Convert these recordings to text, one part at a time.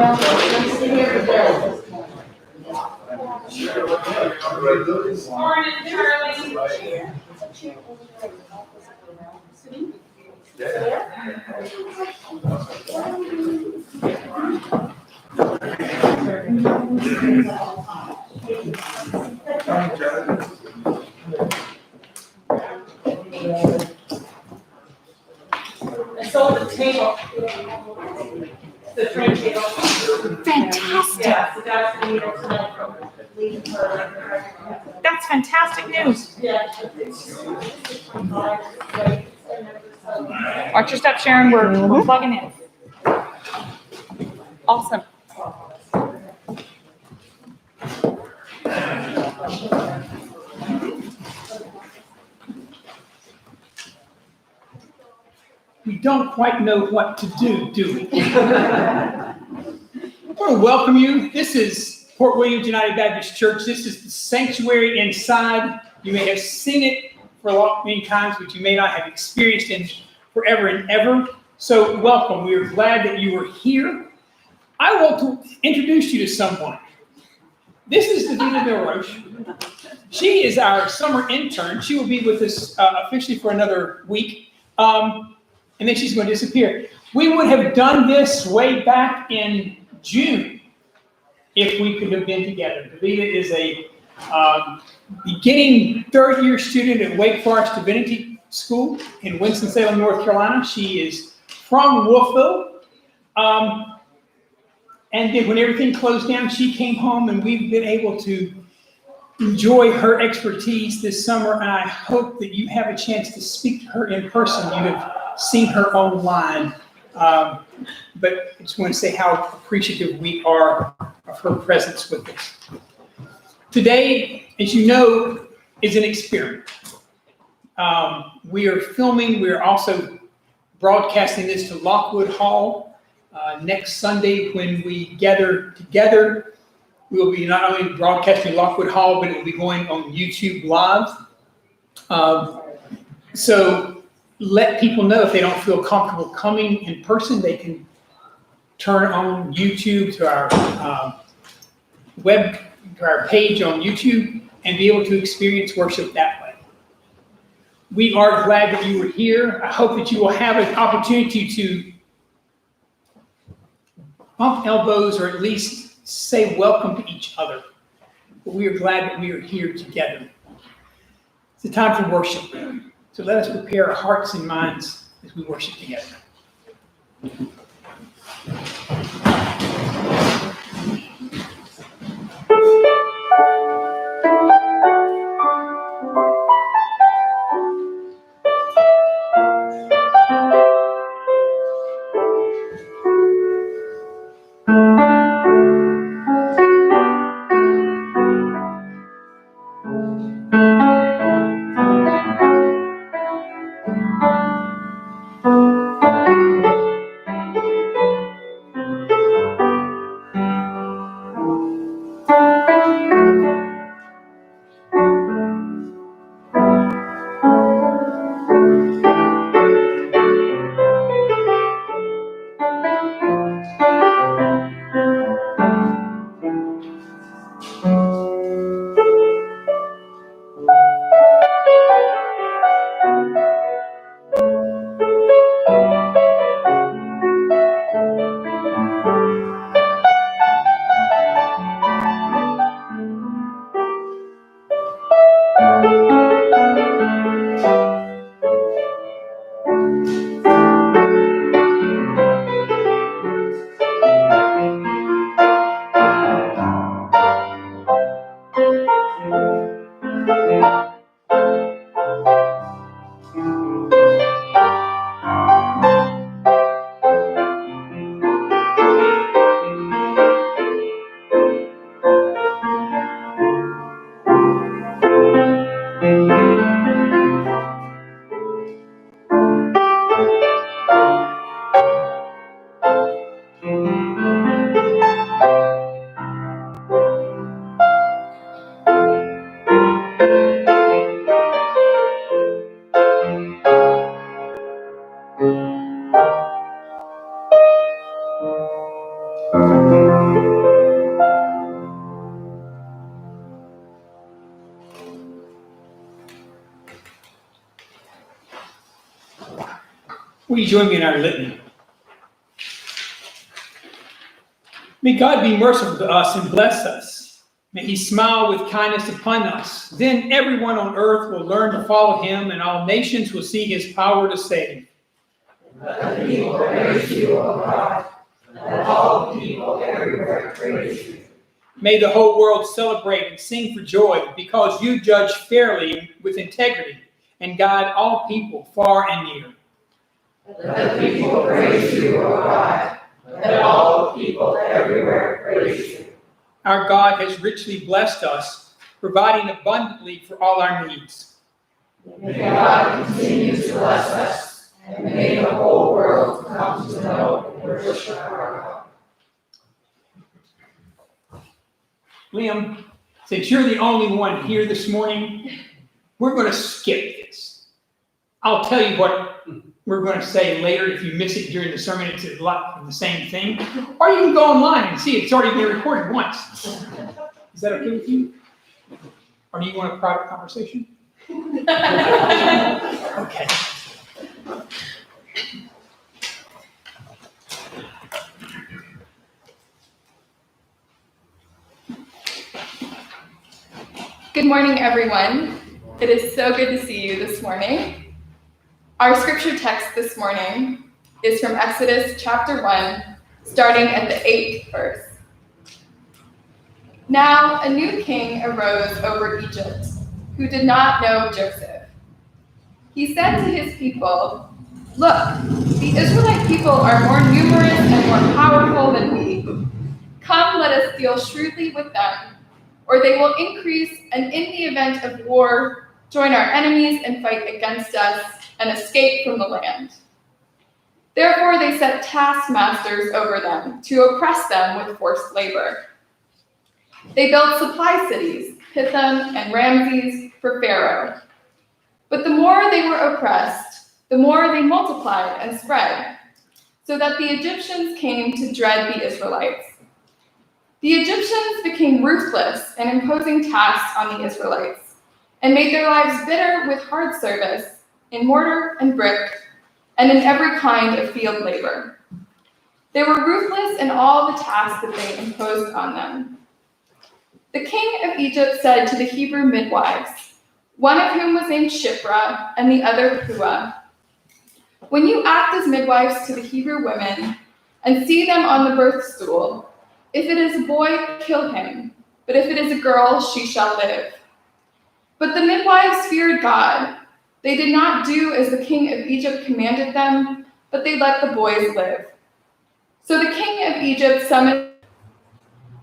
Morning, Charlie. I sold the table. The train table. Fantastic. Yeah, so that's the meter tonight. That's fantastic news. Yeah. Watch your step, Sharon. We're plugging in. Awesome. We don't quite know what to do we? I want to welcome you. This is Port Williams United Baptist Church. This is the sanctuary inside. You may have seen it for many times, but you may not have experienced it forever and ever. So welcome. We are glad that you are here. I want to introduce you to someone. This is Davina Del Roche. She is our summer intern. She will be with us officially for another week. And then she's going to disappear. We would have done this way back in June if we could have been together. Davina is a beginning third-year student at Wake Forest Divinity School in Winston-Salem, North Carolina. She is from Wolfville. And then when everything closed down, she came home, and we've been able to enjoy her expertise this summer. And I hope that you have a chance to speak to her in person. You have seen her online. But I just want to say how appreciative we are of her presence with us. Today, as you know, is an experiment. We are filming. We are also broadcasting this to Lockwood Hall. Next Sunday, when we gather together, we will be not only broadcasting Lockwood Hall, but it will be going on YouTube Live. So let people know if they don't feel comfortable coming in person, they can turn on YouTube to our to our page on YouTube and be able to experience worship that way. We are glad that you were here. I hope that you will have an opportunity to bump elbows or at least say welcome to each other. But we are glad that we are here together. It's a time for worship. So let us prepare our hearts and minds as we worship together. Will you join me in our litany? May God be merciful to us and bless us. May he smile with kindness upon us. Then everyone on earth will learn to follow him, and all nations will see his power to save. Let the people praise you, O God. Let all people everywhere praise you. May the whole world celebrate and sing for joy, because you judge fairly with integrity and guide all people far and near. Let the people praise you, O God. Let all people everywhere praise you. Our God has richly blessed us, providing abundantly for all our needs. May God continue to bless us, and may the whole world come to know and worship our God. Liam, since you're the only one here this morning, we're going to skip this. I'll tell you what we're going to say later. If you miss it during the sermon, it's a lot of the same thing. Or you can go online and see it's already been recorded once. Is that okay with you? Or do you want a private conversation? Okay. Good morning, everyone. It is so good to see you this morning. Our scripture text this morning is from Exodus chapter 1, starting at the 8th verse. Now a new king arose over Egypt, who did not know Joseph. He said to his people, "Look, the Israelite people are more numerous and more powerful than we. Come, let us deal shrewdly with them, or they will increase, and in the event of war, join our enemies and fight against us and escape from the land." Therefore they set taskmasters over them to oppress them with forced labor. They built supply cities, Pithom and Ramses, for Pharaoh. But the more they were oppressed, the more they multiplied and spread, so that the Egyptians came to dread the Israelites. The Egyptians became ruthless in imposing tasks on the Israelites, and made their lives bitter with hard service in mortar and brick, and in every kind of field labor. They were ruthless in all the tasks that they imposed on them. The king of Egypt said to the Hebrew midwives, one of whom was named Shiphrah and the other Puah, "When you act as midwives to the Hebrew women and see them on the birth stool, if it is a boy, kill him, but if it is a girl, she shall live." But the midwives feared God. They did not do as the king of Egypt commanded them, but they let the boys live. So the king of Egypt summoned.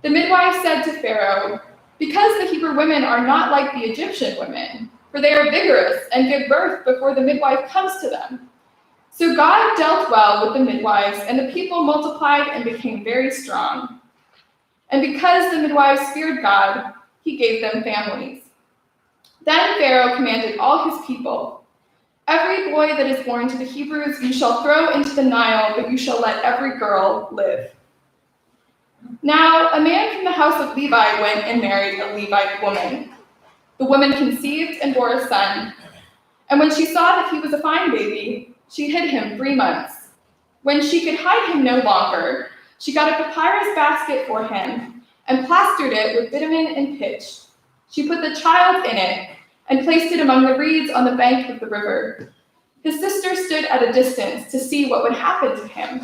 The midwives said to Pharaoh, "Because the Hebrew women are not like the Egyptian women, for they are vigorous and give birth before the midwife comes to them." So God dealt well with the midwives, and the people multiplied and became very strong. And because the midwives feared God, he gave them families. Then Pharaoh commanded all his people, "Every boy that is born to the Hebrews you shall throw into the Nile, but you shall let every girl live." Now a man from the house of Levi went and married a Levite woman. The woman conceived and bore a son. And when she saw that he was a fine baby, she hid him 3 months. When she could hide him no longer, she got a papyrus basket for him and plastered it with bitumen and pitch. She put the child in it and placed it among the reeds on the bank of the river. His sister stood at a distance to see what would happen to him.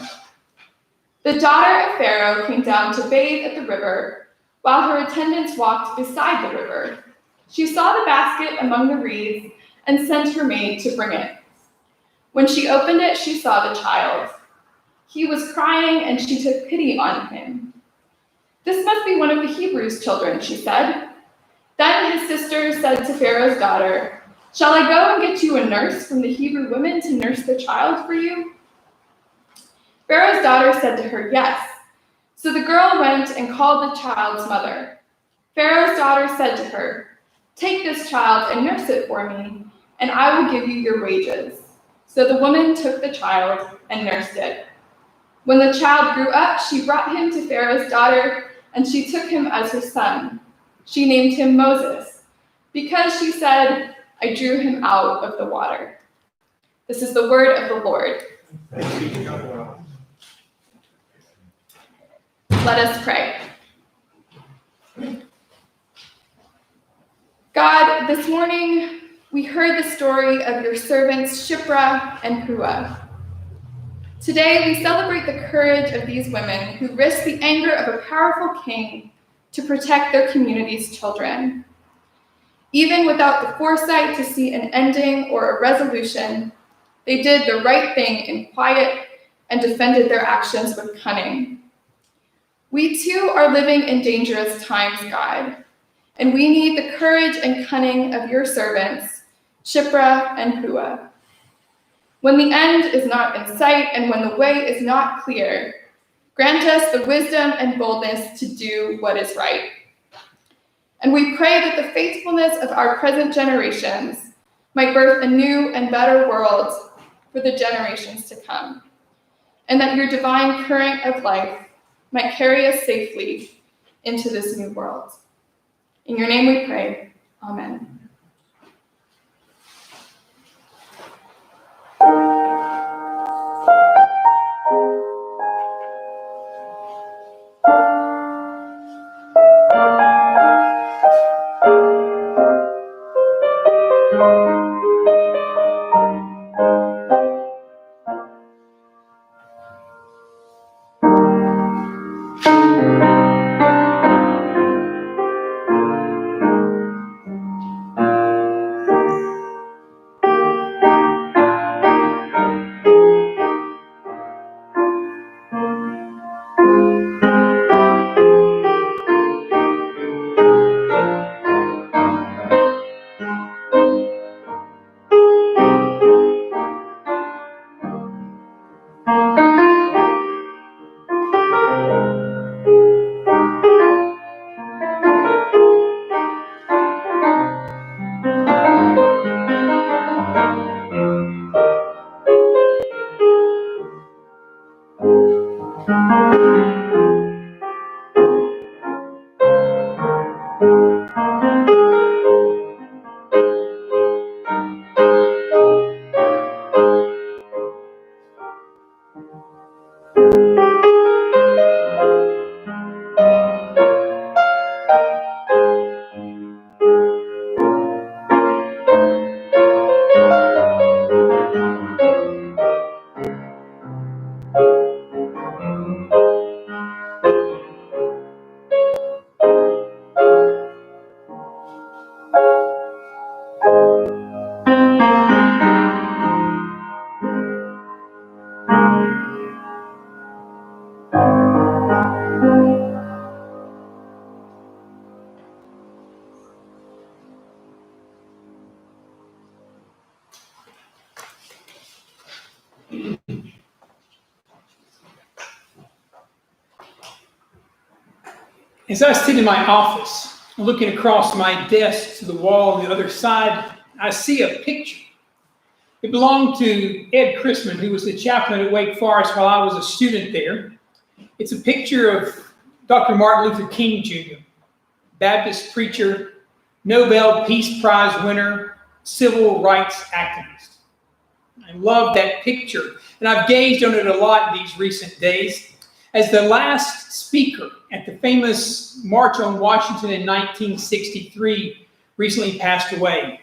The daughter of Pharaoh came down to bathe at the river, while her attendants walked beside the river. She saw the basket among the reeds and sent her maid to bring it. When she opened it, she saw the child. He was crying, and she took pity on him. "This must be one of the Hebrews' children," she said. Then his sister said to Pharaoh's daughter, "Shall I go and get you a nurse from the Hebrew women to nurse the child for you?" Pharaoh's daughter said to her, "Yes." So the girl went and called the child's mother. Pharaoh's daughter said to her, "Take this child and nurse it for me, and I will give you your wages." So the woman took the child and nursed it. When the child grew up, she brought him to Pharaoh's daughter, and she took him as her son. She named him Moses, because she said, "I drew him out of the water." This is the word of the Lord. Let us pray. God, this morning we heard the story of your servants Shiphrah and Puah. Today we celebrate the courage of these women who risked the anger of a powerful king to protect their community's children. Even without the foresight to see an ending or a resolution, they did the right thing in quiet and defended their actions with cunning. We too are living in dangerous times, God, and we need the courage and cunning of your servants, Shiphrah and Puah. When the end is not in sight and when the way is not clear, grant us the wisdom and boldness to do what is right. And we pray that the faithfulness of our present generations might birth a new and better world for the generations to come, and that your divine current of life might carry us safely into this new world. In your name we pray, amen. As I sit in my office, looking across my desk to the wall on the other side, I see a picture. It belonged to Ed Chrisman, who was the chaplain at Wake Forest while I was a student there. It's a picture of Dr. Martin Luther King Jr., Baptist preacher, Nobel Peace Prize winner, civil rights activist. I love that picture, and I've gazed on it a lot in these recent days. As the last speaker at the famous March on Washington in 1963 recently passed away.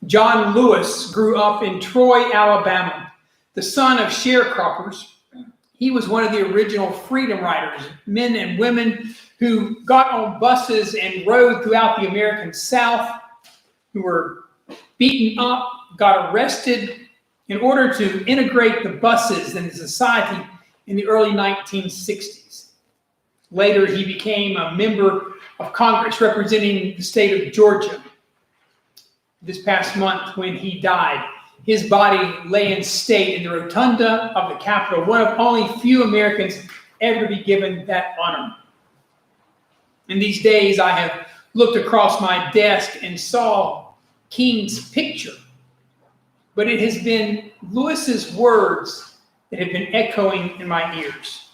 John Lewis grew up in Troy, Alabama, the son of sharecroppers. He was one of the original freedom riders, men and women who got on buses and rode throughout the American South, who were beaten up, got arrested in order to integrate the buses into society in the early 1960s. Later, he became a member of Congress representing the state of Georgia. This past month, when he died, his body lay in state in the rotunda of the Capitol, one of only few Americans ever to be given that honor. In these days, I have looked across my desk and saw King's picture, but it has been Lewis's words that have been echoing in my ears.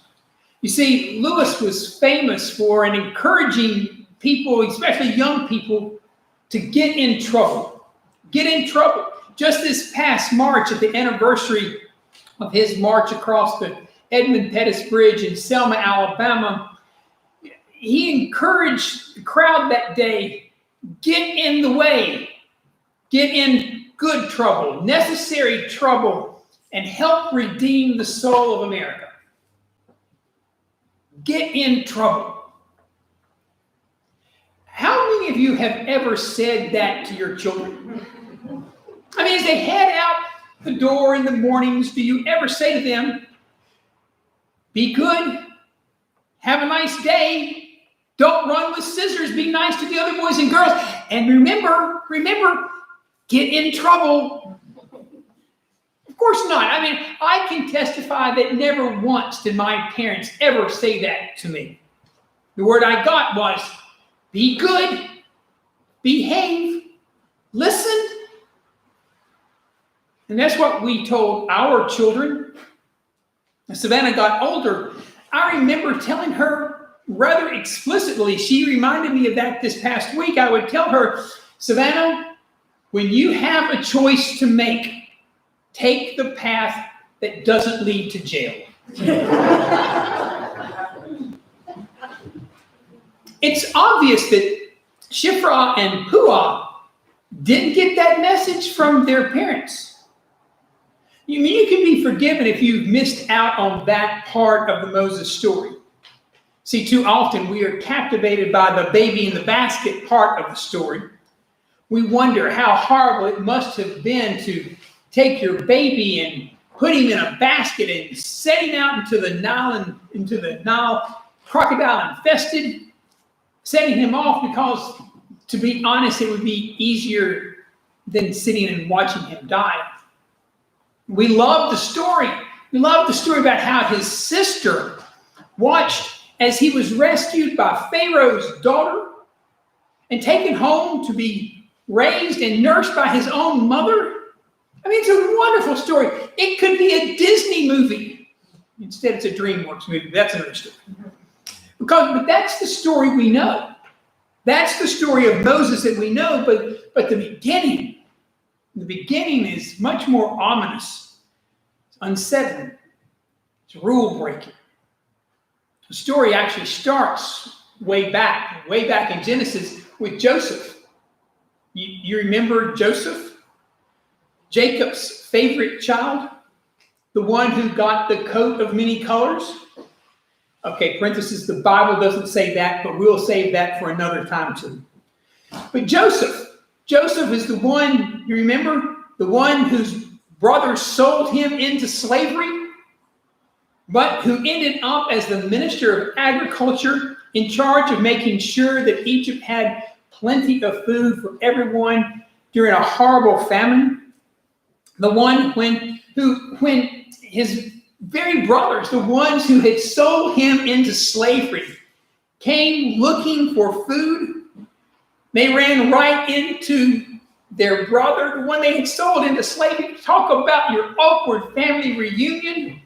You see, Lewis was famous for encouraging people, especially young people, to get in trouble. Get in trouble. Just this past March, at the anniversary of his march across the Edmund Pettus Bridge in Selma, Alabama, he encouraged the crowd that day, get in the way, get in good trouble, necessary trouble, and help redeem the soul of America. Get in trouble. How many of you have ever said that to your children? I mean, as they head out the door in the mornings, do you ever say to them, be good, have a nice day, don't run with scissors, be nice to the other boys and girls, and remember, get in trouble? Of course not. I mean, I can testify that never once did my parents ever say that to me. The word I got was, be good, behave, listen. And that's what we told our children. As Savannah got older, I remember telling her rather explicitly, she reminded me of that this past week. I would tell her, Savannah, when you have a choice to make, take the path that doesn't lead to jail. It's obvious that Shiphrah and Puah didn't get that message from their parents. You mean you can be forgiven if you've missed out on that part of the Moses story. See, too often we are captivated by the baby in the basket part of the story. We wonder how horrible it must have been to take your baby and put him in a basket and set him out into the Nile, crocodile infested, setting him off because, to be honest, it would be easier than sitting and watching him die. We love the story. We love the story about how his sister watched as he was rescued by Pharaoh's daughter and taken home to be raised and nursed by his own mother. I mean, it's a wonderful story. It could be a Disney movie. Instead, it's a DreamWorks movie. That's another story. But that's the story we know. That's the story of Moses that we know. But the beginning is much more ominous. It's unsettling. It's rule breaking. The story actually starts way back in Genesis with Joseph. You remember Joseph? Jacob's favorite child? The one who got the coat of many colors? Okay, parenthesis, the Bible doesn't say that, but we'll save that for another time too. But Joseph is the one, you remember? The one whose brothers sold him into slavery, but who ended up as the minister of agriculture in charge of making sure that Egypt had plenty of food for everyone during a horrible famine. The one when his very brothers, the ones who had sold him into slavery, came looking for food, they ran right into their brother, the one they had sold into slavery. Talk about your awkward family reunion.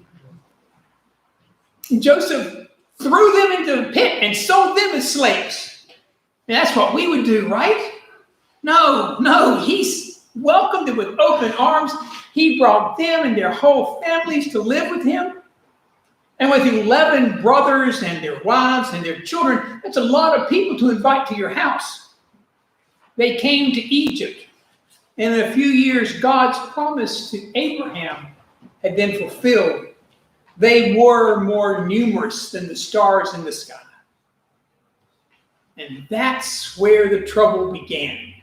And Joseph threw them into the pit and sold them as slaves. And that's what we would do, right? No, he's welcomed them with open arms. He brought them and their whole families to live with him. And with 11 brothers and their wives and their children, that's a lot of people to invite to your house. They came to Egypt. And in a few years, God's promise to Abraham had been fulfilled. They were more numerous than the stars in the sky. And that's where the trouble began.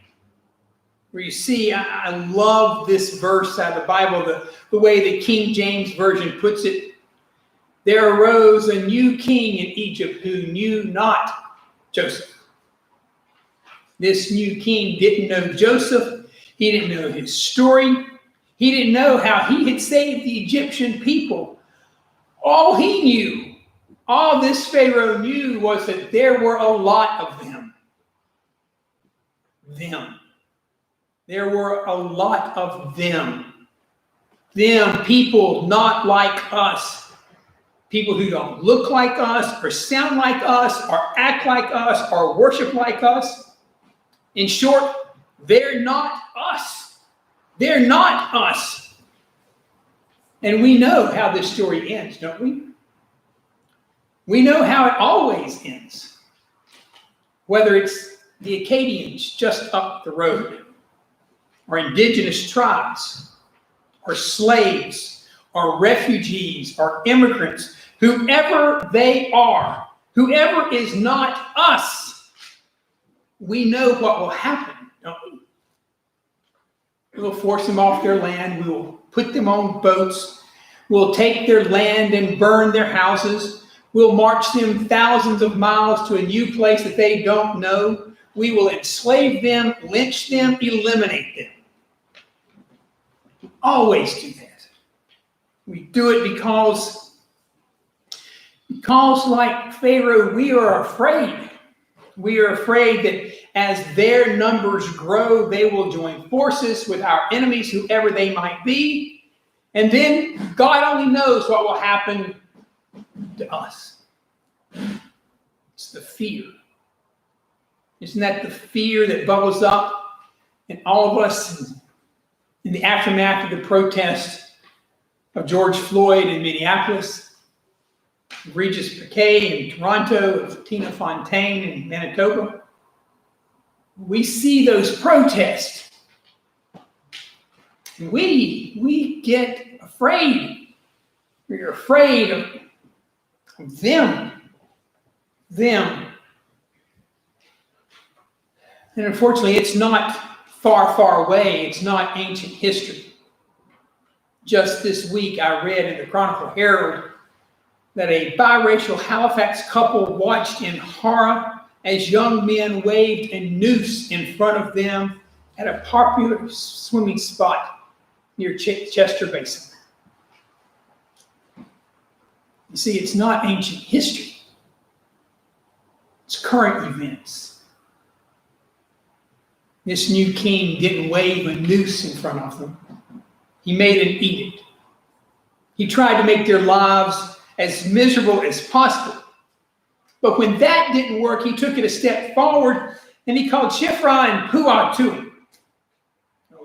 Where you see, I love this verse out of the Bible, the way the King James Version puts it. There arose a new king in Egypt who knew not Joseph. This new king didn't know Joseph. He didn't know his story. He didn't know how he had saved the Egyptian people. All he knew, all this Pharaoh knew, was that there were a lot of them. There were a lot of them. Them, people not like us. People who don't look like us, or sound like us, or act like us, or worship like us. In short, they're not us. They're not us. And we know how this story ends, don't we? We know how it always ends. Whether it's the Acadians just up the road, or indigenous tribes, or slaves, or refugees, or immigrants, whoever they are, whoever is not us, we know what will happen, don't we? We'll force them off their land. We will put them on boats. We'll take their land and burn their houses. We'll march them thousands of miles to a new place that they don't know. We will enslave them, lynch them, eliminate them. We always do that. We do it because like Pharaoh, we are afraid. We are afraid that as their numbers grow, they will join forces with our enemies, whoever they might be. And then God only knows what will happen to us. It's the fear. Isn't that the fear that bubbles up in all of us in the aftermath of the protest of George Floyd in Minneapolis, of Regis Paquet in Toronto, of Tina Fontaine in Manitoba? We see those protests, and we get afraid. We're afraid of them. And unfortunately, it's not far, far away. It's not ancient history. Just this week, I read in the Chronicle Herald that a biracial Halifax couple watched in horror as young men waved a noose in front of them at a popular swimming spot near Chester Basin. You see, it's not ancient history. It's current events. This new king didn't wave a noose in front of them. He made an edict. He tried to make their lives as miserable as possible. But when that didn't work, he took it a step forward and he called Shiphrah and Puah to him.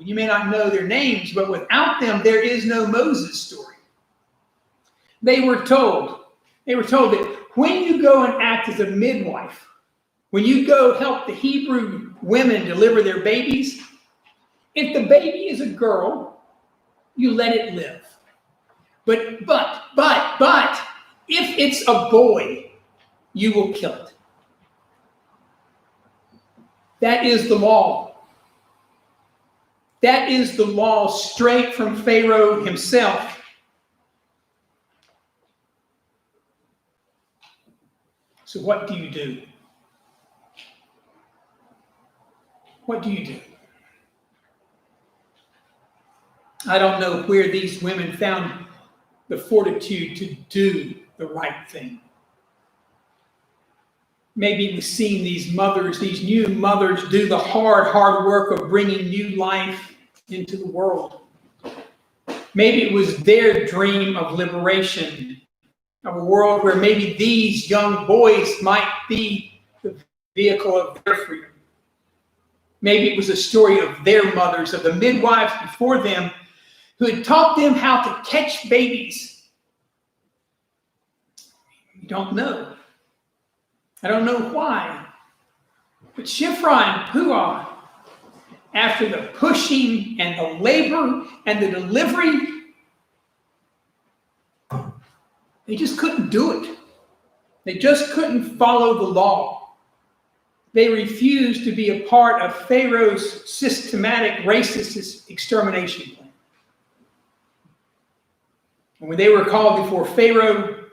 You may not know their names, but without them, there is no Moses story. They were told that when you go and act as a midwife, when you go help the Hebrew women deliver their babies, if the baby is a girl, you let it live. But if it's a boy, you will kill it. That is the law. That is the law straight from Pharaoh himself. So what do you do? What do you do? I don't know where these women found the fortitude to do the right thing. Maybe we've seen these mothers, these new mothers, do the hard work of bringing new life into the world. Maybe it was their dream of liberation, of a world where maybe these young boys might be the vehicle of their freedom. Maybe it was a story of their mothers, of the midwives before them, who had taught them how to catch babies. We don't know. I don't know why. But Shiphrah and Puah, after the pushing and the labor and the delivery, they just couldn't do it. They just couldn't follow the law. They refused to be a part of Pharaoh's systematic racist extermination plan. And when they were called before Pharaoh,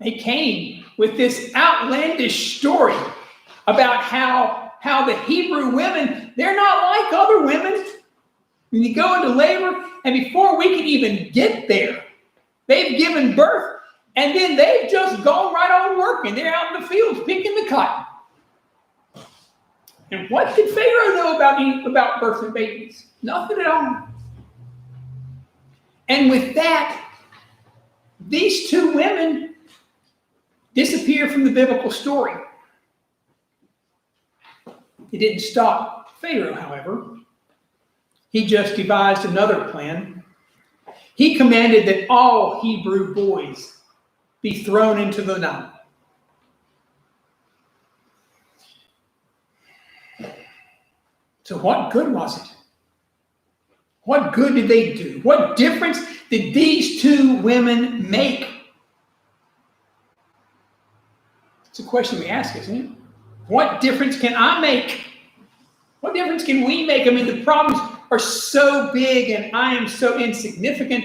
they came with this outlandish story about how the Hebrew women, they're not like other women. When you go into labor, and before we can even get there, they've given birth, and then they've just gone right on working. They're out in the fields picking the cotton. And what did Pharaoh know about birthing babies? Nothing at all. And with that, these two women disappear from the biblical story. It didn't stop Pharaoh, however. He just devised another plan. he commanded that all Hebrew boys be thrown into the Nile. So what good was it? What good did they do? What difference did these two women make? It's a question we ask, isn't it? What difference can I make? What difference can we make? I mean, the problems are so big and I am so insignificant.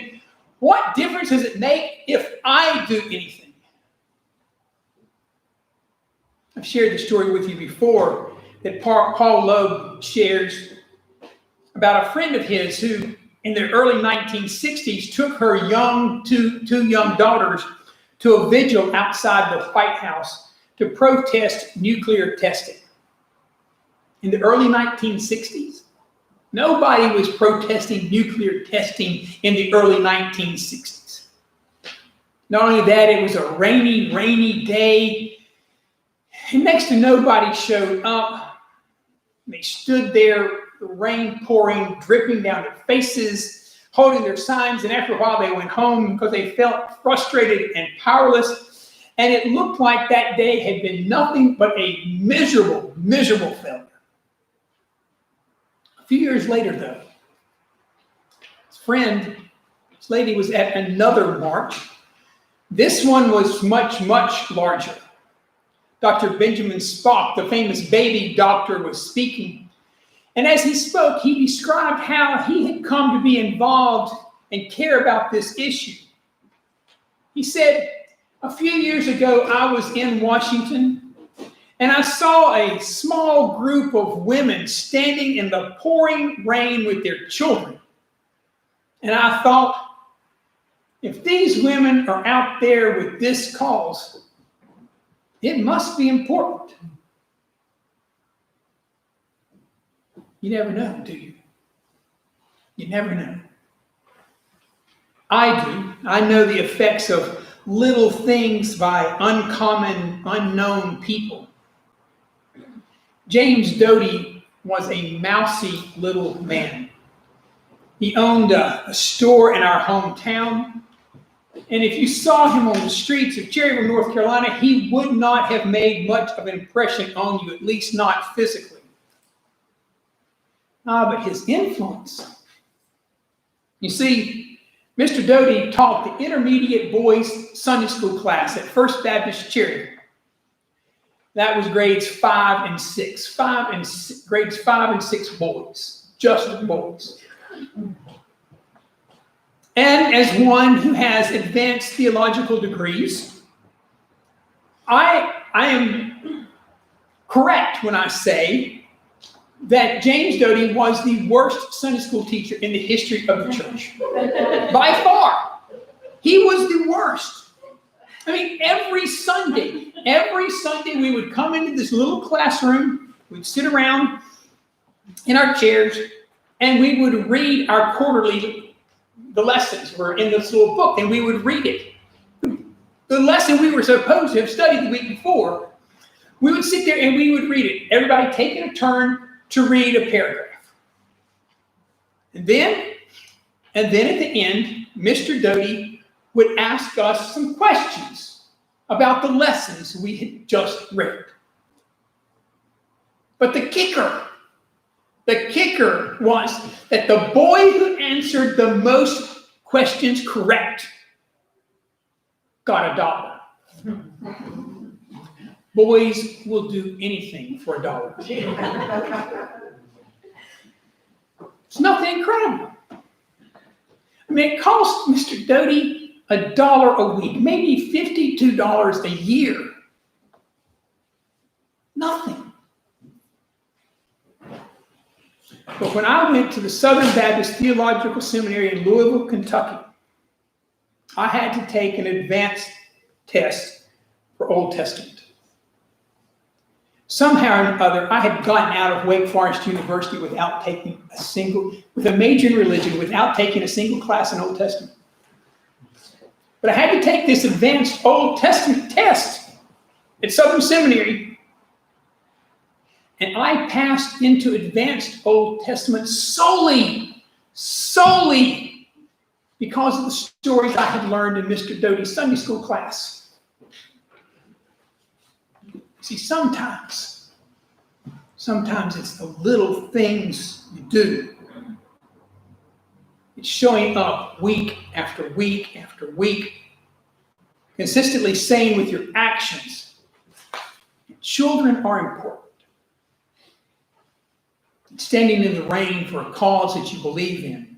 What difference does it make if I do anything? I've shared the story with you before that Paul Loeb shares about a friend of his who, in the early 1960s, took her two young daughters to a vigil outside the White House to protest nuclear testing. In the early 1960s, nobody was protesting nuclear testing in the early 1960s. Not only that, it was a rainy day, and next to nobody showed up. They stood there, the rain pouring, dripping down their faces, holding their signs, and after a while they went home because they felt frustrated and powerless, and it looked like that day had been nothing but a miserable failure. A few years later, though, this lady was at another march. This one was much larger. Dr. Benjamin Spock, the famous baby doctor, was speaking. And as he spoke, he described how he had come to be involved and care about this issue. He said, a few years ago, I was in Washington, and I saw a small group of women standing in the pouring rain with their children. And I thought, if these women are out there with this cause, it must be important. You never know, do you? You never know. I do. I know the effects of little things by uncommon, unknown people. James Doty was a mousy little man. He owned a store in our hometown. And if you saw him on the streets of Cherryville, North Carolina, he would not have made much of an impression on you, at least not physically. But his influence. You see, Mr. Doty taught the intermediate boys Sunday school class at First Baptist Cherryville. That was grades 5 and 6. Grades 5 and 6 boys, just boys. And as one who has advanced theological degrees, I am correct when I say that James Doty was the worst Sunday school teacher in the history of the church. By far. He was the worst. I mean, every Sunday we would come into this little classroom, we'd sit around in our chairs, and we would read our quarterly. The lessons were in this little book, and we would read it. The lesson we were supposed to have studied the week before, we would sit there and we would read it. Everybody taking a turn to read a paragraph. And then at the end, Mr. Doty would ask us some questions about the lessons we had just read. But the kicker was that the boy who answered the most questions correct got $1. Boys will do anything for $1. It's nothing incredible. I mean, it cost Mr. Doty $1 a week, maybe $52 a year. Nothing. But when I went to the Southern Baptist Theological Seminary in Louisville, Kentucky, I had to take an advanced test for Old Testament. Somehow or other, I had gotten out of Wake Forest University with a major in religion, without taking a single class in Old Testament. But I had to take this advanced Old Testament test at Southern Seminary. And I passed into advanced Old Testament solely because of the stories I had learned in Mr. Doty's Sunday school class. See, sometimes it's the little things you do. It's showing up week after week after week, consistently saying with your actions, children are important. It's standing in the rain for a cause that you believe in.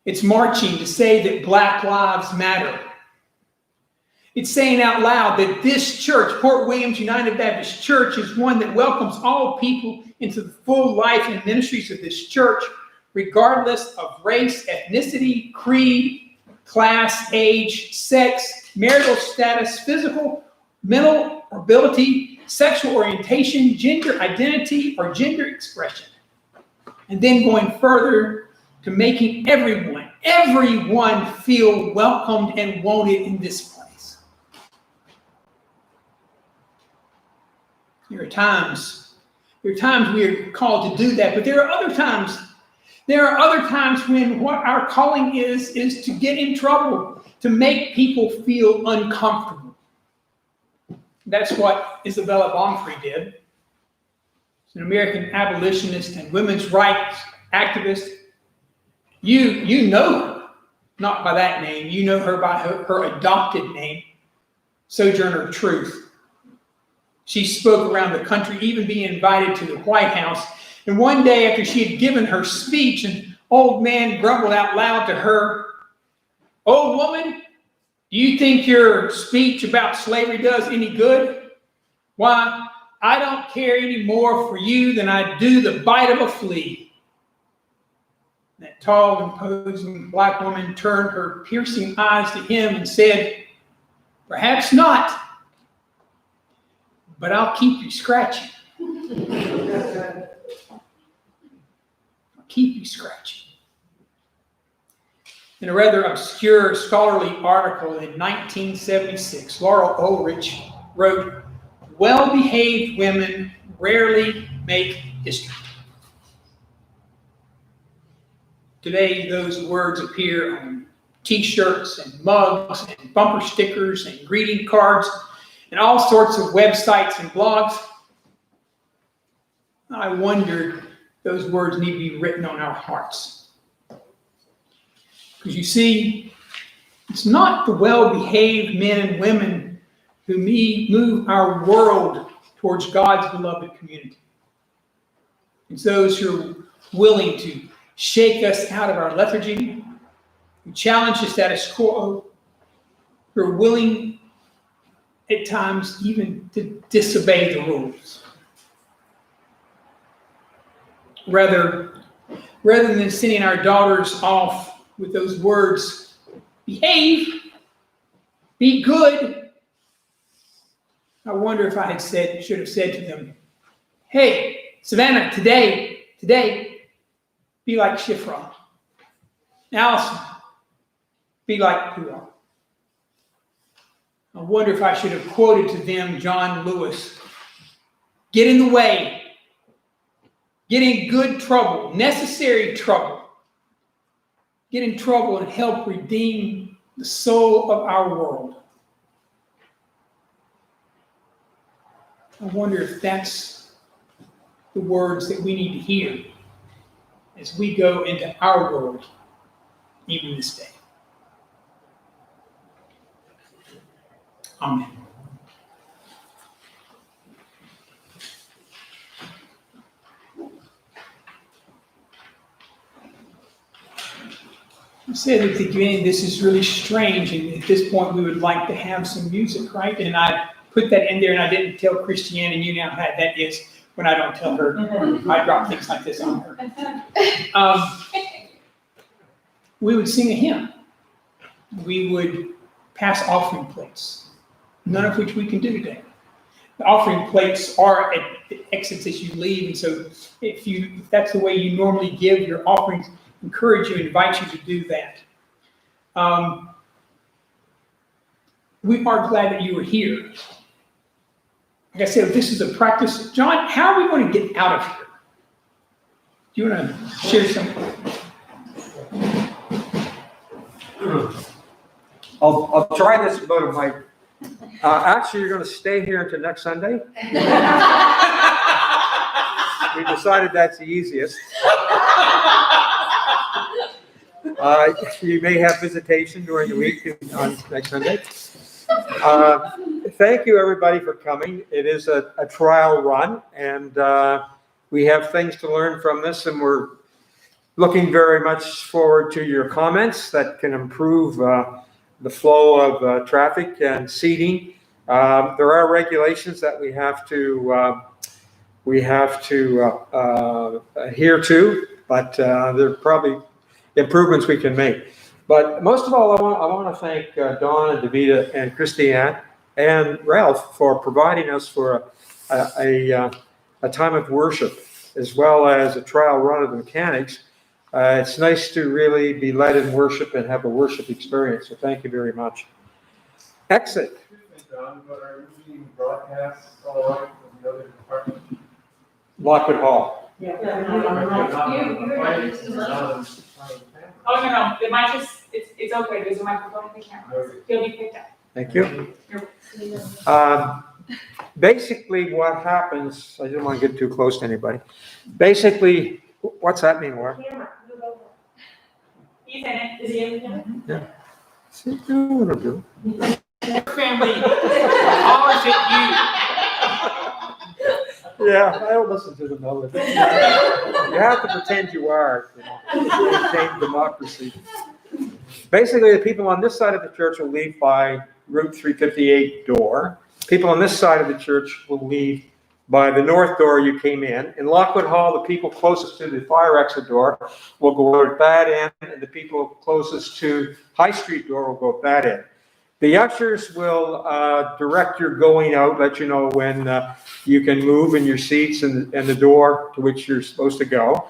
It's marching to say that Black lives matter. It's saying out loud that this church, Port Williams United Baptist Church, is one that welcomes all people into the full life and ministries of this church, regardless of race, ethnicity, creed, class, age, sex, marital status, physical, mental ability, sexual orientation, gender identity, or gender expression. And then going further to making everyone feel welcomed and wanted in this place. There are times we are called to do that, but there are other times when what our calling is to get in trouble, to make people feel uncomfortable. That's what Isabella Bonfrey did. She's an American abolitionist and women's rights activist. You know her, not by that name. You know her by her adopted name, Sojourner Truth. She spoke around the country, even being invited to the White House. And one day after she had given her speech, an old man grumbled out loud to her, "Old woman, do you think your speech about slavery does any good? Why, I don't care any more for you than I do the bite of a flea." That tall, imposing Black woman turned her piercing eyes to him and said, "Perhaps not, but I'll keep you scratching." I'll keep you scratching. In a rather obscure scholarly article in 1976, Laurel Ulrich wrote, "Well-behaved women rarely make history." Today, those words appear on T-shirts and mugs and bumper stickers and greeting cards and all sorts of websites and blogs. I wondered those words need to be written on our hearts. Because you see, it's not the well-behaved men and women who move our world towards God's beloved community. It's those who are willing to shake us out of our lethargy, who challenge the status quo, who are willing at times even to disobey the rules. Rather than sending our daughters off with those words, behave, be good, I wonder if I should have said to them, "Hey, Savannah, today, be like Shifra. Allison, be like Pua." I wonder if I should have quoted to them John Lewis, "Get in the way. Get in good trouble, necessary trouble. Get in trouble and help redeem the soul of our world." I wonder if that's the words that we need to hear as we go into our world, even this day. Amen. I said at the beginning, this is really strange, and at this point we would like to have some music, right? And I put that in there, and I didn't tell Christiane, and you know how that is when I don't tell her. I drop things like this on her. We would sing a hymn. We would pass offering plates, none of which we can do today. The offering plates are at the exits as you leave, and so if that's the way you normally give your offerings, invite you to do that. We are glad that you were here. Like I said, this is a practice. John, how are we going to get out of here? Do you want to share something? I'll try this about a mic. Actually, you're going to stay here until next Sunday. We decided that's the easiest. You may have visitation during the week on next Sunday. Thank you, everybody, for coming. It is a trial run, and we have things to learn from this, and we're looking very much forward to your comments that can improve the flow of traffic and seating. There are regulations that we have to adhere to, but there are probably improvements we can make. But most of all, I want to thank Dawn and Davida and Christiane and Ralph for providing us for a time of worship, as well as a trial run of the mechanics. It's nice to really be led in worship and have a worship experience, so thank you very much. Exit. John, but are we being broadcast all right from the other department? Lockwood Hall. Oh, no, it might just, it's okay, there's a microphone in the camera. He'll be picked up. Thank you. Basically, what happens, I didn't want to get too close to anybody. Basically, what's happening, Laura? He's in it, is he in it? Yeah. See, do what I'm doing. Family hollers at Yeah, I don't listen to the melody. You have to pretend you are, maintain democracy. Basically, the people on this side of the church will leave by Route 358 door. People on this side of the church will leave by the north door you came in. In Lockwood Hall, the people closest to the fire exit door will go out that end, and the people closest to High Street door will go at that end. The ushers will direct your going out, let you know when you can move in your seats and the door to which you're supposed to go.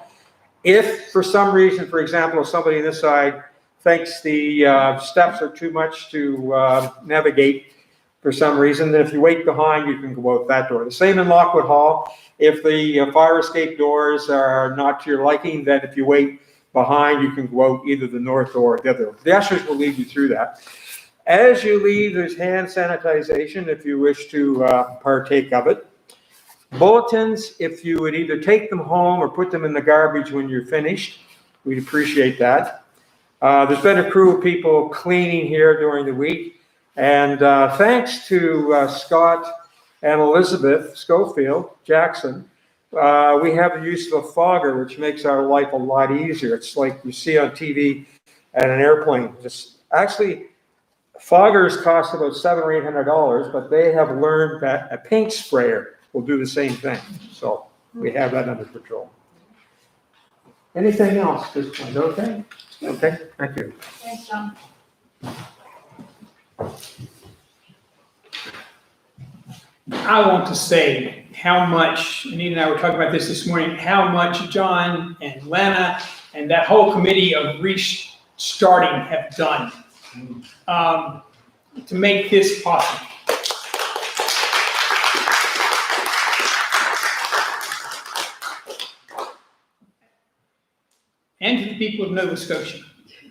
If for some reason, for example, if somebody on this side thinks the steps are too much to navigate for some reason, then if you wait behind, you can go out that door. The same in Lockwood Hall. If the fire escape doors are not to your liking, then if you wait behind, you can go out either the north door or the other. The ushers will lead you through that. As you leave, there's hand sanitization if you wish to partake of it. Bulletins, if you would either take them home or put them in the garbage when you're finished, we'd appreciate that. There's been a crew of people cleaning here during the week, and thanks to Scott and Elizabeth Schofield Jackson, we have the use of a fogger, which makes our life a lot easier. It's like you see on TV at an airplane. Just actually, foggers cost about $700 or $800, but they have learned that a paint sprayer will do the same thing. So we have that under control. Anything else? Is that okay? Okay, thank you. Thanks, John. I want to say how much, Anita and I were talking about this morning, how much John and Lana and that whole committee of restarting have done to make this possible. And to the people of Nova Scotia.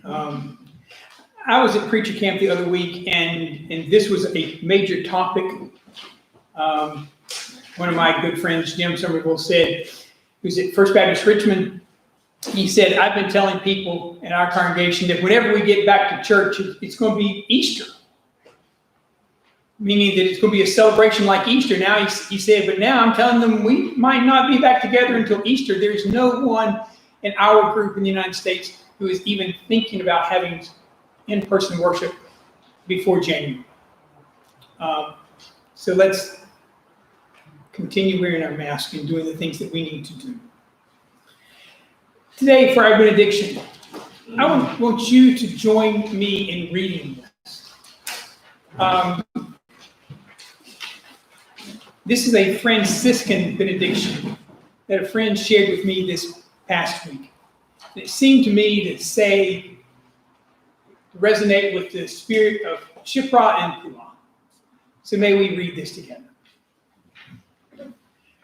I was at Preacher Camp the other week, and this was a major topic. One of my good friends, Jim Somerville, said, who's at First Baptist Richmond, he said, I've been telling people in our congregation that whenever we get back to church, it's going to be Easter. Meaning that it's going to be a celebration like Easter. Now, he said, but now I'm telling them we might not be back together until Easter. There's no one in our group in the United States who is even thinking about having in-person worship before January. So let's continue wearing our mask and doing the things that we need to do. Today, for our benediction, I want you to join me in reading this. This is a Franciscan benediction that a friend shared with me this past week. It seemed to me to resonate with the spirit of Shipra and Puah. So may we read this together.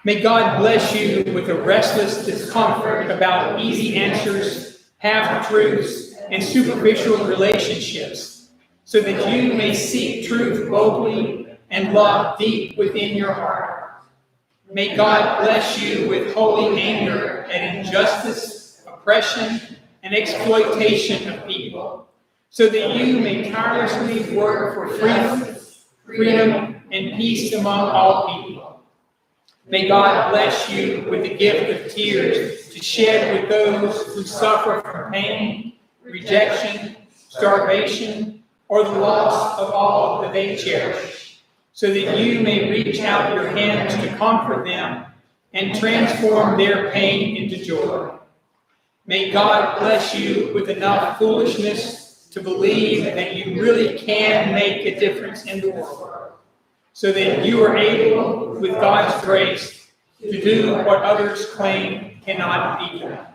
May God bless you with a restless discomfort about easy answers, half-truths, and superficial relationships, so that you may seek truth boldly and love deep within your heart. May God bless you with holy anger at injustice, oppression, and exploitation of people, so that you may tirelessly work for freedom, and peace among all people. May God bless you with the gift of tears to shed with those who suffer from pain, rejection, starvation, or the loss of all that they cherish, so that you may reach out your hands to comfort them and transform their pain into joy. May God bless you with enough foolishness to believe that you really can make a difference in the world, so that you are able, with God's grace, to do what others claim cannot be done.